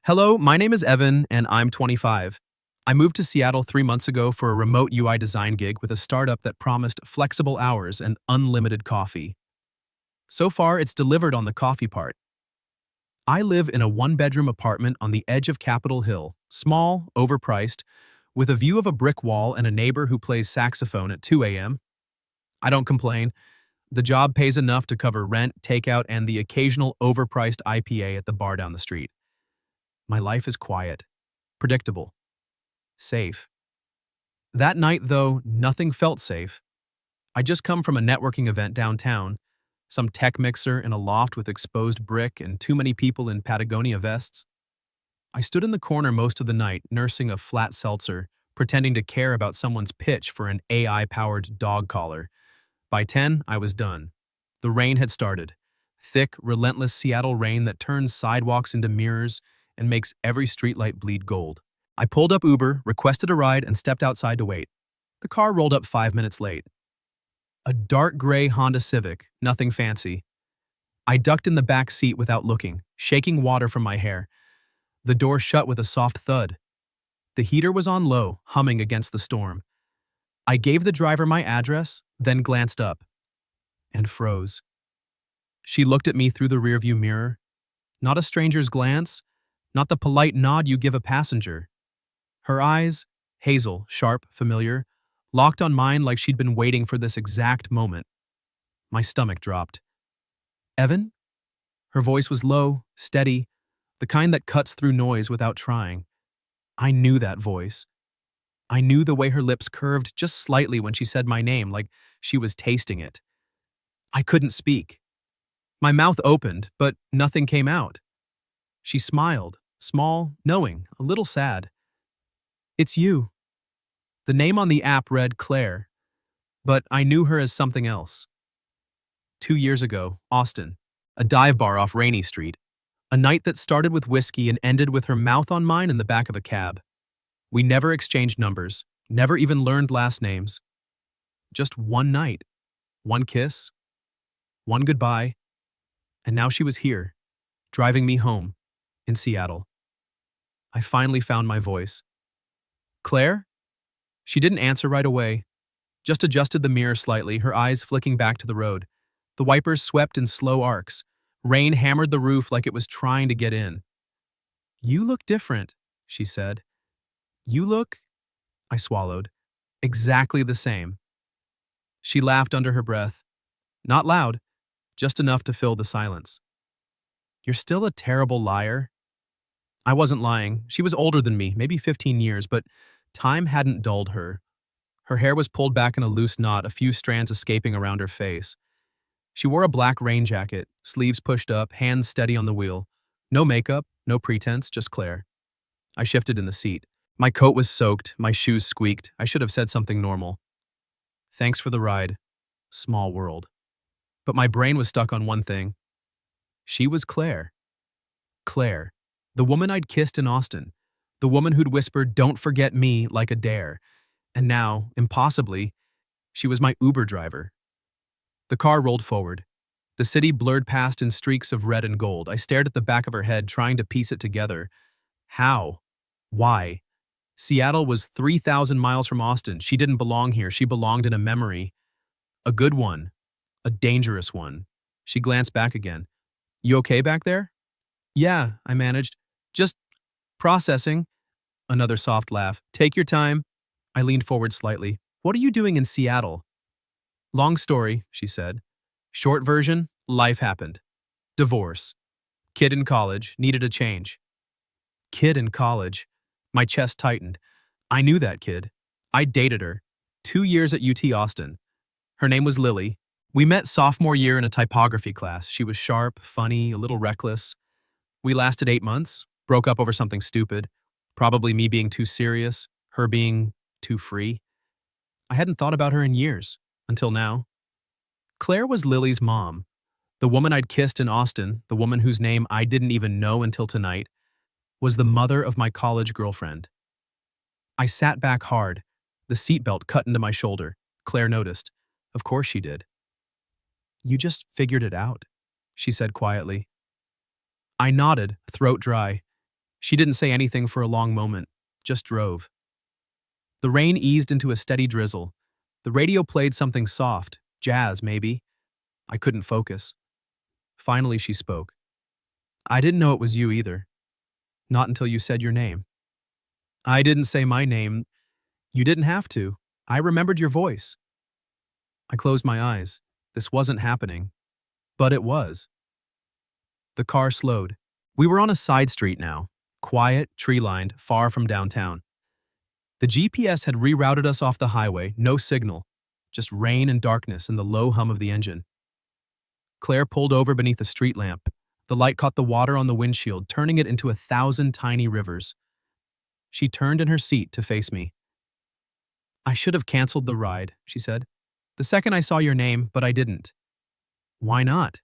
Hello, my name is Evan, and I'm 25. I moved to Seattle 3 months ago for a remote UI design gig with a startup that promised flexible hours and unlimited coffee. So far, it's delivered on the coffee part. I live in a one-bedroom apartment on the edge of Capitol Hill, small, overpriced, with a view of a brick wall and a neighbor who plays saxophone at 2 a.m. I don't complain. The job pays enough to cover rent, takeout, and the occasional overpriced IPA at the bar down the street. My life is quiet, predictable, safe. That night, though, nothing felt safe. I just come from a networking event downtown, some tech mixer in a loft with exposed brick and too many people in Patagonia vests. I stood in the corner most of the night, nursing a flat seltzer, pretending to care about someone's pitch for an AI-powered dog collar. By 10, I was done. The rain had started. Thick, relentless Seattle rain that turns sidewalks into mirrors and makes every streetlight bleed gold. I pulled up Uber, requested a ride, and stepped outside to wait. The car rolled up 5 minutes late. A dark gray Honda Civic, nothing fancy. I ducked in the back seat without looking, shaking water from my hair. The door shut with a soft thud. The heater was on low, humming against the storm. I gave the driver my address, then glanced up, and froze. She looked at me through the rearview mirror. Not a stranger's glance, not the polite nod you give a passenger. Her eyes, hazel, sharp, familiar, locked on mine like she'd been waiting for this exact moment. My stomach dropped. Evan? Her voice was low, steady, the kind that cuts through noise without trying. I knew that voice. I knew the way her lips curved just slightly when she said my name, like she was tasting it. I couldn't speak. My mouth opened, but nothing came out. She smiled, small, knowing, a little sad. It's you. The name on the app read Claire, but I knew her as something else. 2 years ago, Austin, a dive bar off Rainy Street. A night that started with whiskey and ended with her mouth on mine in the back of a cab. We never exchanged numbers, never even learned last names. Just one night, one kiss, one goodbye, and now she was here, driving me home, in Seattle. I finally found my voice. Claire? She didn't answer right away, just adjusted the mirror slightly, her eyes flicking back to the road. The wipers swept in slow arcs. Rain hammered the roof like it was trying to get in. You look different, she said. You look, I swallowed, exactly the same. She laughed under her breath. Not loud, just enough to fill the silence. You're still a terrible liar. I wasn't lying. She was older than me, maybe 15 years, but time hadn't dulled her. Her hair was pulled back in a loose knot, a few strands escaping around her face. She wore a black rain jacket, sleeves pushed up, hands steady on the wheel. No makeup, no pretense, just Claire. I shifted in the seat. My coat was soaked, my shoes squeaked. I should have said something normal. Thanks for the ride. Small world. But my brain was stuck on one thing. She was Claire. Claire, the woman I'd kissed in Austin. The woman who'd whispered, "Don't forget me," like a dare. And now, impossibly, she was my Uber driver. The car rolled forward. The city blurred past in streaks of red and gold. I stared at the back of her head, trying to piece it together. How? Why? Seattle was 3,000 miles from Austin. She didn't belong here. She belonged in a memory. A good one. A dangerous one. She glanced back again. You okay back there? Yeah, I managed. Just processing. Another soft laugh. Take your time. I leaned forward slightly. What are you doing in Seattle? Long story, she said. Short version, life happened. Divorce. Kid in college, needed a change. Kid in college. My chest tightened. I knew that kid. I dated her. 2 years at UT Austin. Her name was Lily. We met sophomore year in a typography class. She was sharp, funny, a little reckless. We lasted 8 months, broke up over something stupid. Probably me being too serious, her being too free. I hadn't thought about her in years, until now. Claire was Lily's mom. The woman I'd kissed in Austin, the woman whose name I didn't even know until tonight, was the mother of my college girlfriend. I sat back hard, the seatbelt cut into my shoulder. Claire noticed. Of course she did. You just figured it out, she said quietly. I nodded, throat dry. She didn't say anything for a long moment, just drove. The rain eased into a steady drizzle. The radio played something soft, jazz maybe. I couldn't focus. Finally, she spoke. I didn't know it was you either. Not until you said your name. I didn't say my name. You didn't have to. I remembered your voice. I closed my eyes. This wasn't happening. But it was. The car slowed. We were on a side street now. Quiet, tree-lined, far from downtown. The GPS had rerouted us off the highway, no signal. Just rain and darkness and the low hum of the engine. Claire pulled over beneath a street lamp. The light caught the water on the windshield, turning it into 1,000 tiny rivers. She turned in her seat to face me. I should have canceled the ride, she said. The second I saw your name, but I didn't. Why not?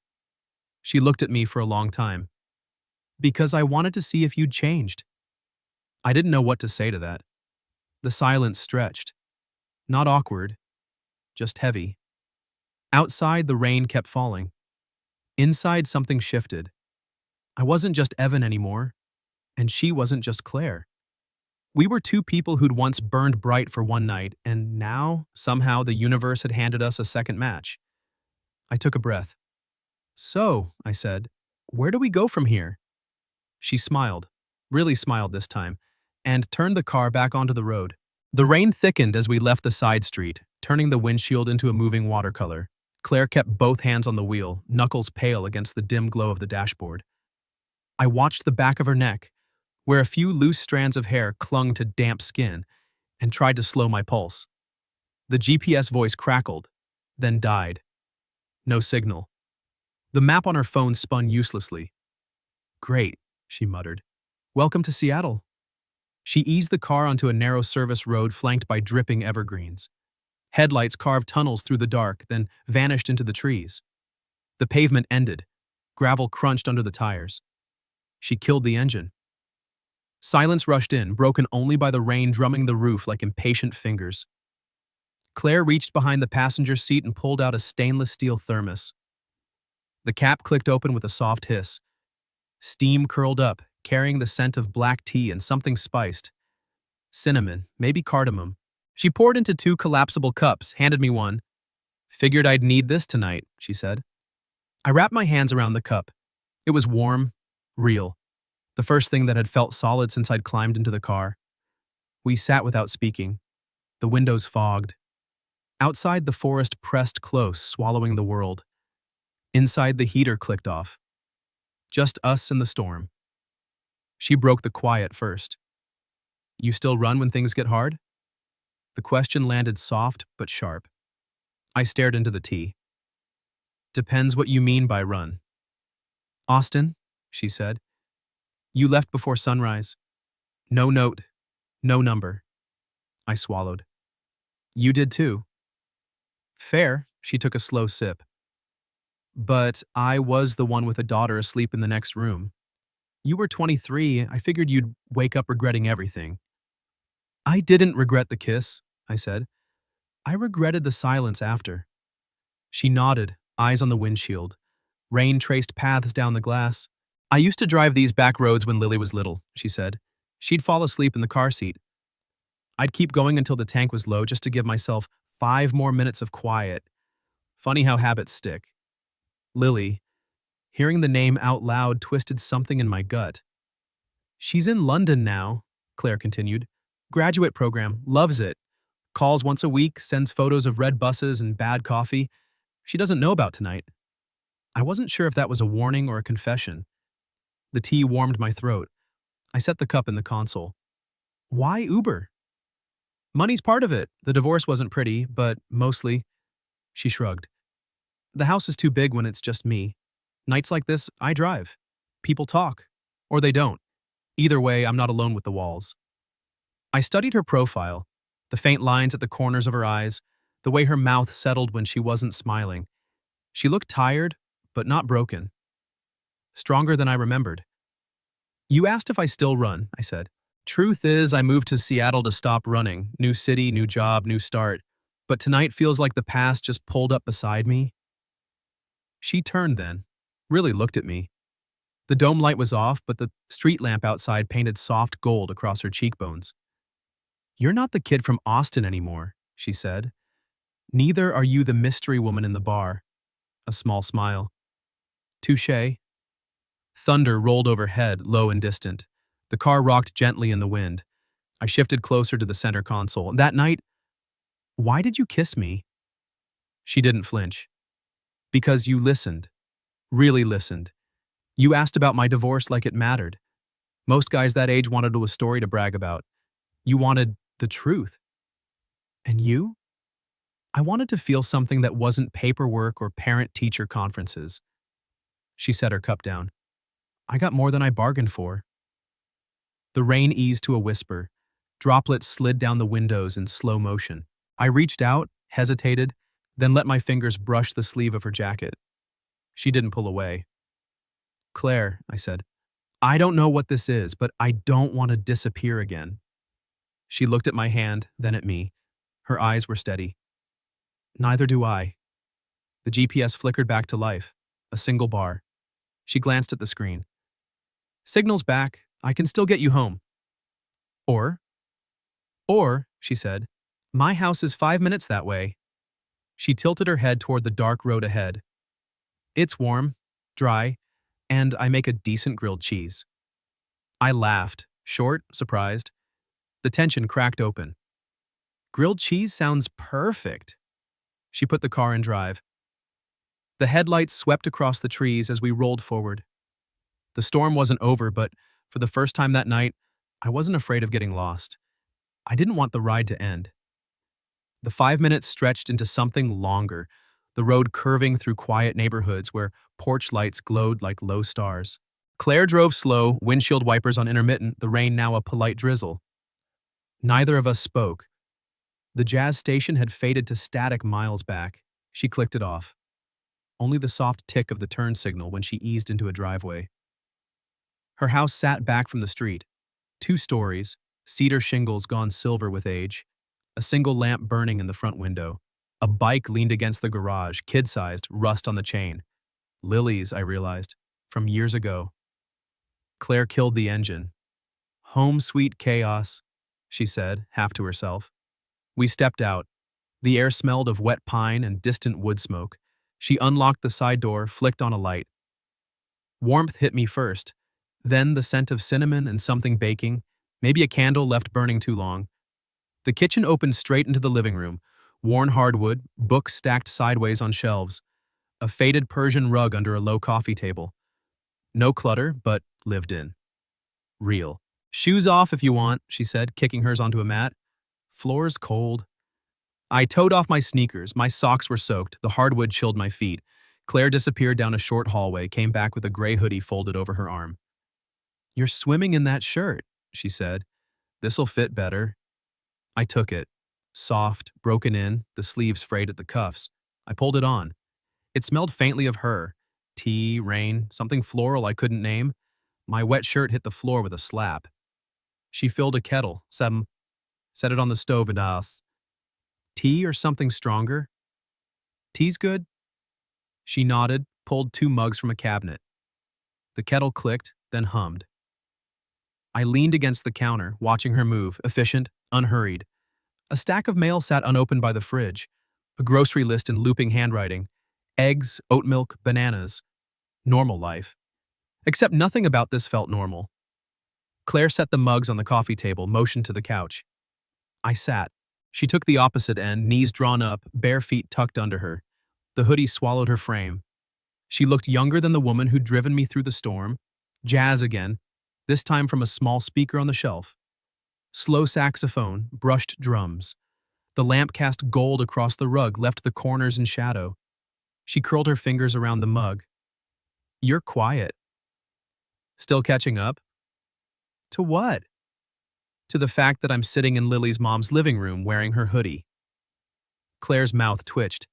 She looked at me for a long time. Because I wanted to see if you'd changed. I didn't know what to say to that. The silence stretched. Not awkward, just heavy. Outside, the rain kept falling. Inside, something shifted. I wasn't just Evan anymore, and she wasn't just Claire. We were two people who'd once burned bright for one night, and now, somehow, the universe had handed us a second match. I took a breath. So, I said, where do we go from here? She smiled, really smiled this time, and turned the car back onto the road. The rain thickened as we left the side street, turning the windshield into a moving watercolor. Claire kept both hands on the wheel, knuckles pale against the dim glow of the dashboard. I watched the back of her neck, where a few loose strands of hair clung to damp skin, and tried to slow my pulse. The GPS voice crackled, then died. No signal. The map on her phone spun uselessly. Great, she muttered. Welcome to Seattle. She eased the car onto a narrow service road flanked by dripping evergreens. Headlights carved tunnels through the dark, then vanished into the trees. The pavement ended. Gravel crunched under the tires. She killed the engine. Silence rushed in, broken only by the rain drumming the roof like impatient fingers. Claire reached behind the passenger seat and pulled out a stainless steel thermos. The cap clicked open with a soft hiss. Steam curled up, carrying the scent of black tea and something spiced. Cinnamon, maybe cardamom. She poured into 2 collapsible cups, handed me one. Figured I'd need this tonight, she said. I wrapped my hands around the cup. It was warm, real. The first thing that had felt solid since I'd climbed into the car. We sat without speaking. The windows fogged. Outside, the forest pressed close, swallowing the world. Inside, the heater clicked off. Just us and the storm. She broke the quiet first. You still run when things get hard? The question landed soft but sharp. I stared into the tea. Depends what you mean by run. Austin, she said. You left before sunrise. No note, no number. I swallowed. You did too. Fair, she took a slow sip. But I was the one with a daughter asleep in the next room. You were 23, I figured you'd wake up regretting everything. I didn't regret the kiss, I said. I regretted the silence after. She nodded, eyes on the windshield. Rain traced paths down the glass. I used to drive these back roads when Lily was little, she said. She'd fall asleep in the car seat. I'd keep going until the tank was low just to give myself 5 more minutes of quiet. Funny how habits stick. Lily, hearing the name out loud twisted something in my gut. She's in London now, Claire continued. Graduate program, loves it. Calls once a week, sends photos of red buses and bad coffee. She doesn't know about tonight. I wasn't sure if that was a warning or a confession. The tea warmed my throat. I set the cup in the console. Why Uber? Money's part of it. The divorce wasn't pretty, but mostly. She shrugged. The house is too big when it's just me. Nights like this, I drive. People talk. Or they don't. Either way, I'm not alone with the walls. I studied her profile, the faint lines at the corners of her eyes, the way her mouth settled when she wasn't smiling. She looked tired, but not broken. Stronger than I remembered. You asked if I still run, I said. Truth is, I moved to Seattle to stop running. New city, new job, new start. But tonight feels like the past just pulled up beside me. She turned then, really looked at me. The dome light was off, but the street lamp outside painted soft gold across her cheekbones. "You're not the kid from Austin anymore," she said. "Neither are you the mystery woman in the bar." A small smile. "Touché." Thunder rolled overhead, low and distant. The car rocked gently in the wind. I shifted closer to the center console. That night, "Why did you kiss me?" She didn't flinch. "Because you listened. Really listened. You asked about my divorce like it mattered. Most guys that age wanted a story to brag about. You wanted the truth. And you? I wanted to feel something that wasn't paperwork or parent-teacher conferences." She set her cup down. "I got more than I bargained for." The rain eased to a whisper. Droplets slid down the windows in slow motion. I reached out, hesitated, then let my fingers brush the sleeve of her jacket. She didn't pull away. "Claire," I said, "I don't know what this is, but I don't want to disappear again." She looked at my hand, then at me. Her eyes were steady. "Neither do I." The GPS flickered back to life. A single bar. She glanced at the screen. "Signal's back. I can still get you home." Or, she said, "my house is 5 minutes that way." She tilted her head toward the dark road ahead. "It's warm, dry, and I make a decent grilled cheese." I laughed, short, surprised. The tension cracked open. "Grilled cheese sounds perfect." She put the car in drive. The headlights swept across the trees as we rolled forward. The storm wasn't over, but for the first time that night, I wasn't afraid of getting lost. I didn't want the ride to end. The 5 minutes stretched into something longer, the road curving through quiet neighborhoods where porch lights glowed like low stars. Claire drove slow, windshield wipers on intermittent, the rain now a polite drizzle. Neither of us spoke. The jazz station had faded to static miles back. She clicked it off. Only the soft tick of the turn signal when she eased into a driveway. Her house sat back from the street. 2 stories, cedar shingles gone silver with age, a single lamp burning in the front window. A bike leaned against the garage, kid-sized, rust on the chain. Lily's, I realized, from years ago. Claire killed the engine. "Home sweet chaos," she said, half to herself. We stepped out. The air smelled of wet pine and distant wood smoke. She unlocked the side door, flicked on a light. Warmth hit me first, then the scent of cinnamon and something baking, maybe a candle left burning too long. The kitchen opened straight into the living room. Worn hardwood, books stacked sideways on shelves, a faded Persian rug under a low coffee table. No clutter, but lived in. Real. "Shoes off if you want," she said, kicking hers onto a mat. "Floor's cold." I towed off my sneakers. My socks were soaked. The hardwood chilled my feet. Claire disappeared down a short hallway, came back with a gray hoodie folded over her arm. "You're swimming in that shirt," she said. "This'll fit better." I took it. Soft, broken in, the sleeves frayed at the cuffs. I pulled it on. It smelled faintly of her. Tea, rain, something floral I couldn't name. My wet shirt hit the floor with a slap. She filled a kettle, set it on the stove and asked, "Tea or something stronger?" "Tea's good." She nodded, pulled 2 mugs from a cabinet. The kettle clicked, then hummed. I leaned against the counter, watching her move, efficient, unhurried. A stack of mail sat unopened by the fridge, a grocery list in looping handwriting, eggs, oat milk, bananas. Normal life. Except nothing about this felt normal. Claire set the mugs on the coffee table, motioned to the couch. I sat. She took the opposite end, knees drawn up, bare feet tucked under her. The hoodie swallowed her frame. She looked younger than the woman who'd driven me through the storm. Jazz again, this time from a small speaker on the shelf. Slow saxophone, brushed drums. The lamp cast gold across the rug, left the corners in shadow. She curled her fingers around the mug. "You're quiet." "Still catching up?" "To what?" "To the fact that I'm sitting in Lily's mom's living room wearing her hoodie." Claire's mouth twitched.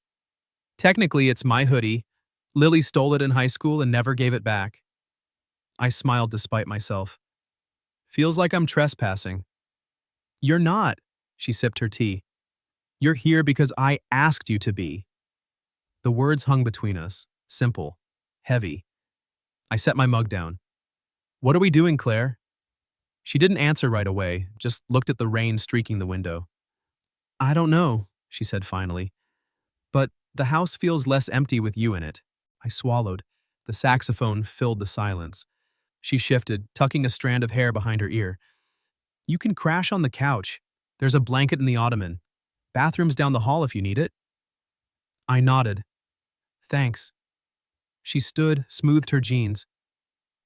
"Technically, it's my hoodie. Lily stole it in high school and never gave it back." I smiled despite myself. "Feels like I'm trespassing." "You're not," she sipped her tea. "You're here because I asked you to be." The words hung between us, simple, heavy. I set my mug down. What are we doing, Claire? She didn't answer right away, just looked at the rain streaking the window. I don't know, she said finally, but the house feels less empty with you in it. I swallowed. The saxophone filled the silence. She shifted, tucking a strand of hair behind her ear. You can crash on the couch. There's a blanket in the ottoman. Bathroom's down the hall if you need it. I nodded. Thanks. She stood, smoothed her jeans.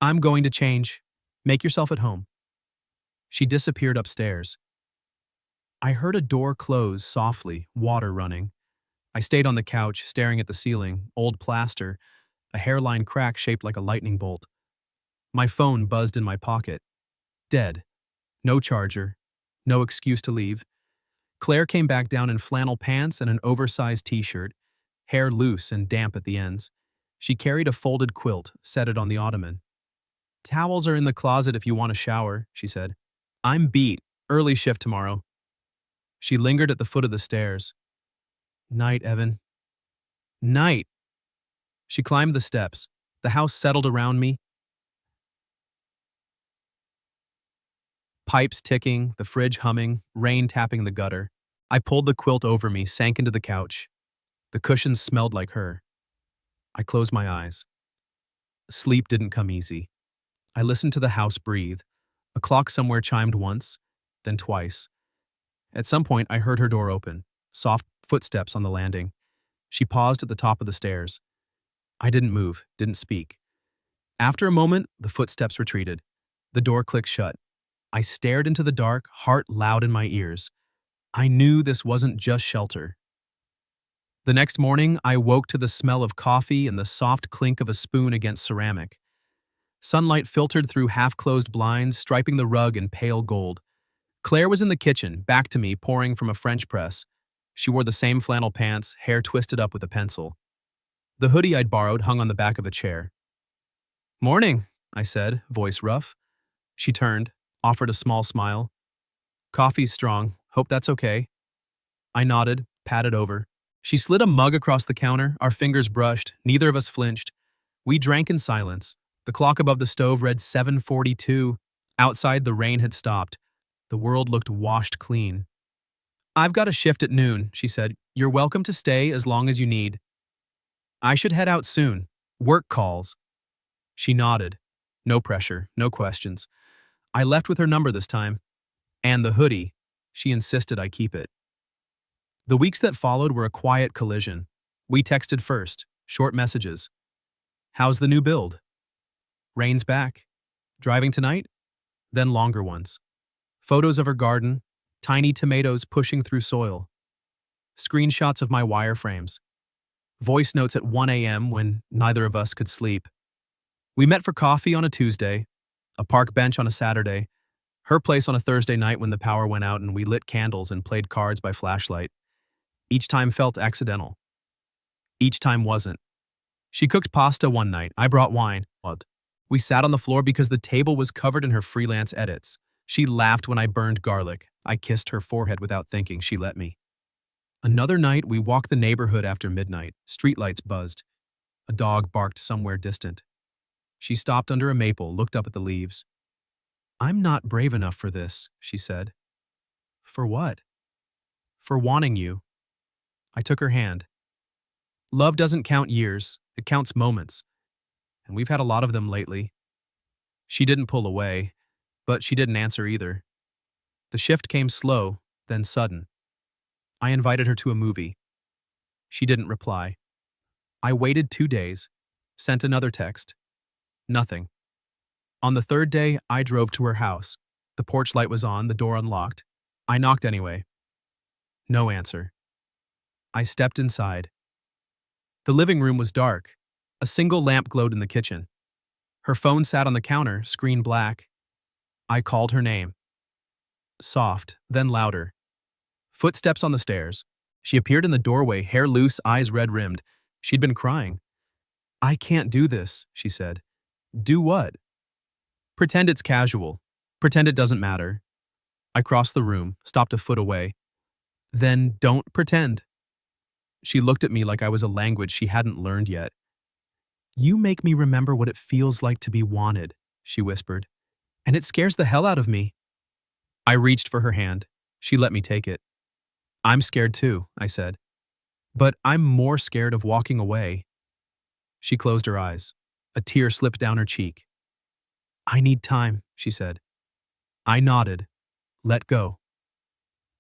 I'm going to change. Make yourself at home. She disappeared upstairs. I heard a door close softly, water running. I stayed on the couch, staring at the ceiling, old plaster, a hairline crack shaped like a lightning bolt. My phone buzzed in my pocket. Dead. No charger. No excuse to leave. Claire came back down in flannel pants and an oversized t-shirt, hair loose and damp at the ends. She carried a folded quilt, set it on the ottoman. Towels are in the closet if you want a shower, she said. I'm beat. Early shift tomorrow. She lingered at the foot of the stairs. Night, Evan. Night. She climbed the steps. The house settled around me. Pipes ticking, the fridge humming, rain tapping the gutter. I pulled the quilt over me, sank into the couch. The cushions smelled like her. I closed my eyes. Sleep didn't come easy. I listened to the house breathe. A clock somewhere chimed once, then twice. At some point, I heard her door open, soft footsteps on the landing. She paused at the top of the stairs. I didn't move, didn't speak. After a moment, the footsteps retreated. The door clicked shut. I stared into the dark, heart loud in my ears. I knew this wasn't just shelter. The next morning, I woke to the smell of coffee and the soft clink of a spoon against ceramic. Sunlight filtered through half-closed blinds, striping the rug in pale gold. Claire was in the kitchen, back to me, pouring from a French press. She wore the same flannel pants, hair twisted up with a pencil. The hoodie I'd borrowed hung on the back of a chair. Morning, I said, voice rough. She turned, offered a small smile. Coffee's strong. Hope that's okay. I nodded, patted over. She slid a mug across the counter, our fingers brushed, neither of us flinched. We drank in silence. The clock above the stove read 7:42. Outside, the rain had stopped. The world looked washed clean. I've got a shift at noon, she said. You're welcome to stay as long as you need. I should head out soon. Work calls. She nodded. No pressure, no questions. I left with her number this time. And the hoodie. She insisted I keep it. The weeks that followed were a quiet collision. We texted first, short messages. How's the new build? Rain's back. Driving tonight? Then longer ones. Photos of her garden, tiny tomatoes pushing through soil. Screenshots of my wireframes. Voice notes at 1 a.m. when neither of us could sleep. We met for coffee on a Tuesday, a park bench on a Saturday, her place on a Thursday night when the power went out and we lit candles and played cards by flashlight. Each time felt accidental. Each time wasn't. She cooked pasta one night. I brought wine. We sat on the floor because the table was covered in her freelance edits. She laughed when I burned garlic. I kissed her forehead without thinking. She let me. Another night, we walked the neighborhood after midnight. Streetlights buzzed. A dog barked somewhere distant. She stopped under a maple, looked up at the leaves. I'm not brave enough for this, she said. For what? For wanting you. I took her hand. Love doesn't count years, it counts moments. And we've had a lot of them lately. She didn't pull away, but she didn't answer either. The shift came slow, then sudden. I invited her to a movie. She didn't reply. I waited 2 days, sent another text. Nothing. On the third day, I drove to her house. The porch light was on, the door unlocked. I knocked anyway. No answer. I stepped inside. The living room was dark. A single lamp glowed in the kitchen. Her phone sat on the counter, screen black. I called her name. Soft, then louder. Footsteps on the stairs. She appeared in the doorway, hair loose, eyes red-rimmed. She'd been crying. I can't do this, she said. Do what? Pretend it's casual. Pretend it doesn't matter. I crossed the room, stopped a foot away. Then don't pretend. She looked at me like I was a language she hadn't learned yet. You make me remember what it feels like to be wanted. she whispered, and it scares the hell out of me. I reached for her hand. She let me take it. I'm scared too, I said. But I'm more scared of walking away. She closed her eyes. A tear slipped down her cheek. I need time, she said. I nodded. Let go.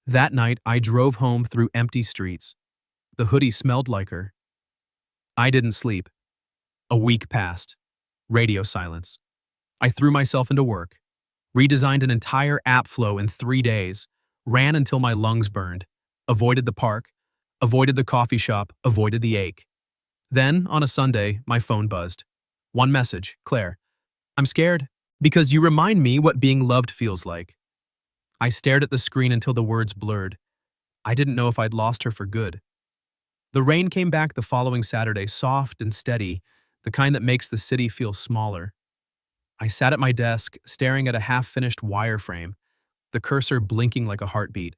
That night, I drove home through empty streets. The hoodie smelled like her. I didn't sleep. A week passed. Radio silence. I threw myself into work. Redesigned an entire app flow in 3 days. Ran until my lungs burned. Avoided the park. Avoided the coffee shop. Avoided the ache. Then, on a Sunday, my phone buzzed. One message, Claire. I'm scared. Because you remind me what being loved feels like. I stared at the screen until the words blurred. I didn't know if I'd lost her for good. The rain came back the following Saturday, soft and steady, the kind that makes the city feel smaller. I sat at my desk, staring at a half-finished wireframe, the cursor blinking like a heartbeat.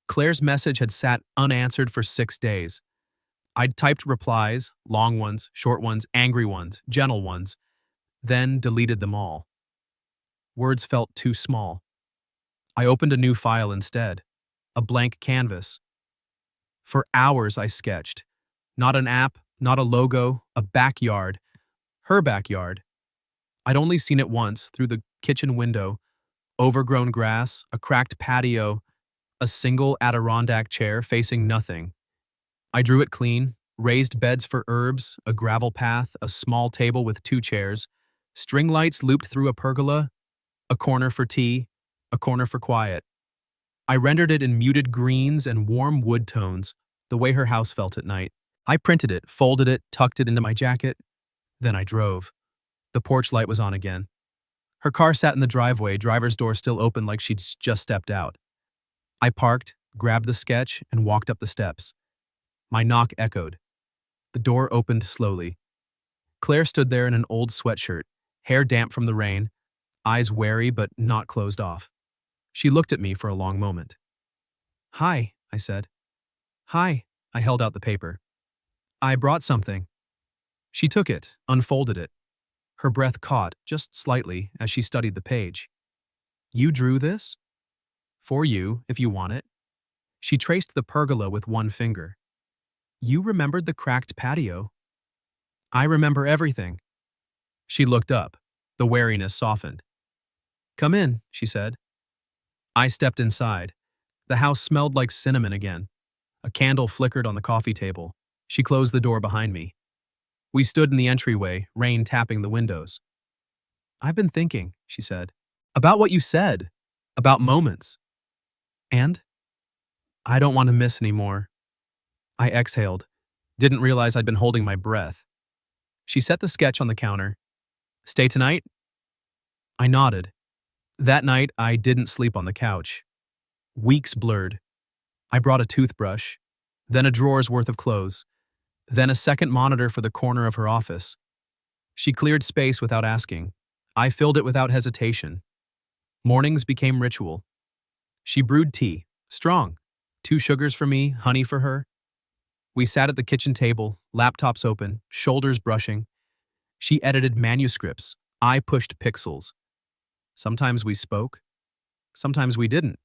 Claire's message had sat unanswered for 6 days. I'd typed replies, long ones, short ones, angry ones, gentle ones, then deleted them all. Words felt too small. I opened a new file instead, a blank canvas. For hours I sketched. Not an app, not a logo, a backyard. Her backyard. I'd only seen it once, through the kitchen window. Overgrown grass, a cracked patio, a single Adirondack chair facing nothing. I drew it clean, raised beds for herbs, a gravel path, a small table with 2 chairs, string lights looped through a pergola, a corner for tea, a corner for quiet. I rendered it in muted greens and warm wood tones, the way her house felt at night. I printed it, folded it, tucked it into my jacket. Then I drove. The porch light was on again. Her car sat in the driveway, driver's door still open like she'd just stepped out. I parked, grabbed the sketch, and walked up the steps. My knock echoed. The door opened slowly. Claire stood there in an old sweatshirt, hair damp from the rain, eyes wary but not closed off. She looked at me for a long moment. Hi, I said. Hi, I held out the paper. I brought something. She took it, unfolded it. Her breath caught, just slightly, as she studied the page. You drew this? For you, if you want it. She traced the pergola with one finger. You remembered the cracked patio. I remember everything. She looked up. The wariness softened. Come in, she said. I stepped inside. The house smelled like cinnamon again. A candle flickered on the coffee table. She closed the door behind me. We stood in the entryway, rain tapping the windows. I've been thinking, she said, about what you said, about moments. And? I don't want to miss anymore. I exhaled, didn't realize I'd been holding my breath. She set the sketch on the counter. Stay tonight? I nodded. That night, I didn't sleep on the couch. Weeks blurred. I brought a toothbrush, then a drawer's worth of clothes, then a second monitor for the corner of her office. She cleared space without asking. I filled it without hesitation. Mornings became ritual. She brewed tea, strong, 2 sugars for me, honey for her. We sat at the kitchen table, laptops open, shoulders brushing. She edited manuscripts. I pushed pixels. Sometimes we spoke. Sometimes we didn't.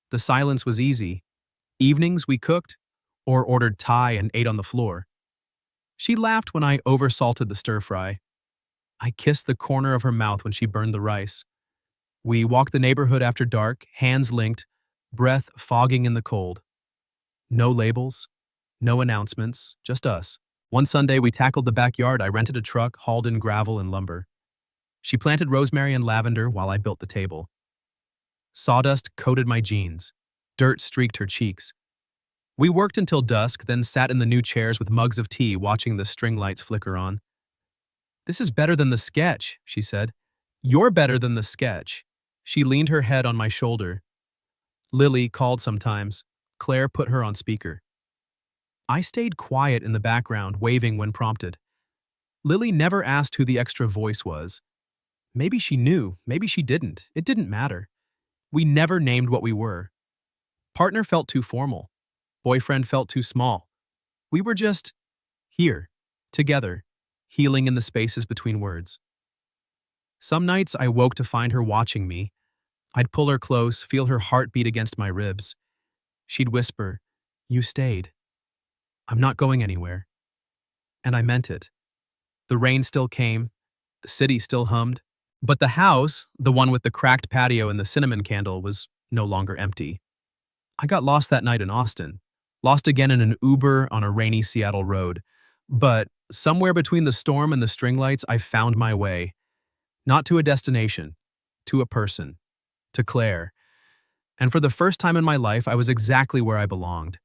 The silence was easy. Evenings we cooked, or ordered Thai and ate on the floor. She laughed when I oversalted the stir-fry. I kissed the corner of her mouth when she burned the rice. We walked the neighborhood after dark, hands linked, breath fogging in the cold. No labels, no announcements, just us. One Sunday, we tackled the backyard. I rented a truck, hauled in gravel and lumber. She planted rosemary and lavender while I built the table. Sawdust coated my jeans. Dirt streaked her cheeks. We worked until dusk, then sat in the new chairs with mugs of tea, watching the string lights flicker on. This is better than the sketch, she said. You're better than the sketch. She leaned her head on my shoulder. Lily called sometimes. Claire put her on speaker. I stayed quiet in the background, waving when prompted. Lily never asked who the extra voice was. Maybe she knew, maybe she didn't. It didn't matter. We never named what we were. Partner felt too formal. Boyfriend felt too small. We were just here, together, healing in the spaces between words. Some nights I woke to find her watching me. I'd pull her close, feel her heart beat against my ribs. She'd whisper, "You stayed. I'm not going anywhere." And I meant it. The rain still came, the city still hummed, but the house, the one with the cracked patio and the cinnamon candle, was no longer empty. I got lost that night in Austin, lost again in an Uber on a rainy Seattle road. But somewhere between the storm and the string lights, I found my way. Not to a destination, to a person, to Claire. And for the first time in my life, I was exactly where I belonged.